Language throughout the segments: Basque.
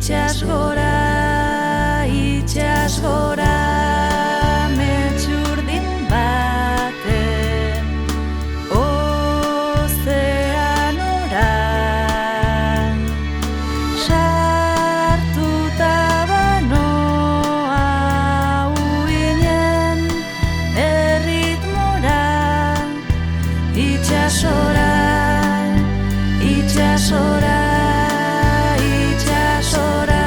Itxas gora, metxurdin baten ozeanora sartuta banoa uinen erritmora. Itxasora, itxasora, itxasora.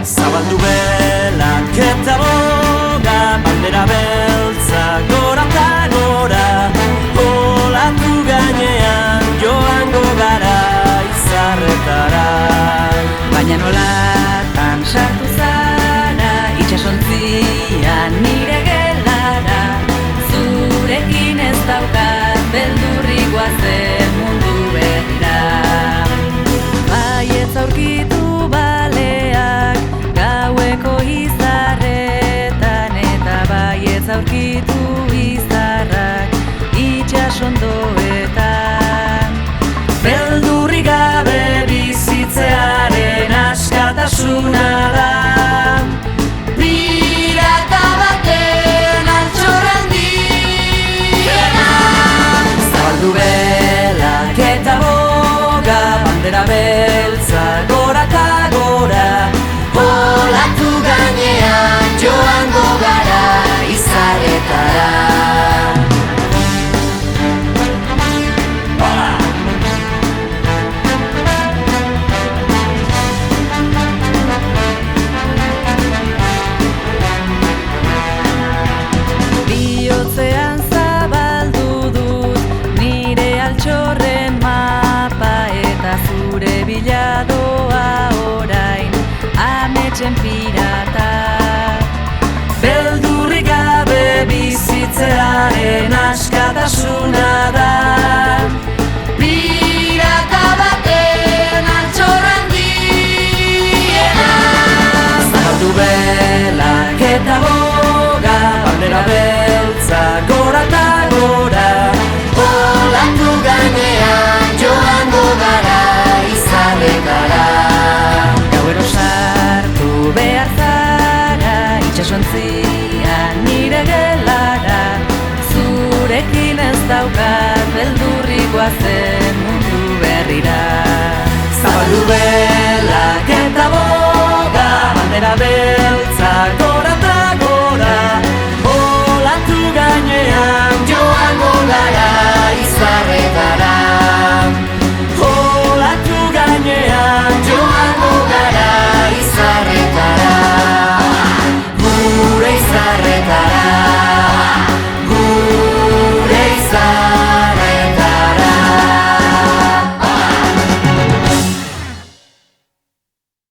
Zabaldu belak eta boga, bandera beltza gora eta gora, olatu gainean joango gara izarretara. Baina nolatan sartu zara, itxasontzian nire gelara, zurekin ez daukat beldurrik goazen mundu berrira. Baietz aurkitu baleak gaueko izarretan, eta baietz aurkitu izarrak itxasondoetan. Beldurrik gabe bizitzearen askatasuna da, pirata baten altxor handiena. Zabaldu belak eta boga, bandera beltza gora eta gora, olatu gainean joango gara izarretara. Bihotzean zabaldu dut nire altxorren mapa, eta zure biladoa orain ametsen pirata. Beldurrik gabe bizitzearen askatasuna da, pirata baten altxor handiena. Zabaldu belak eta boga, bandera beltza gora eta gora, olatu gainean joango gara izarretara. Gauero sartu behar zara, itxasontzian nire gelara, zurekin ez daukat beldurrik goazen mundu berrira. Zabaldu belak eta boga, bandera beltza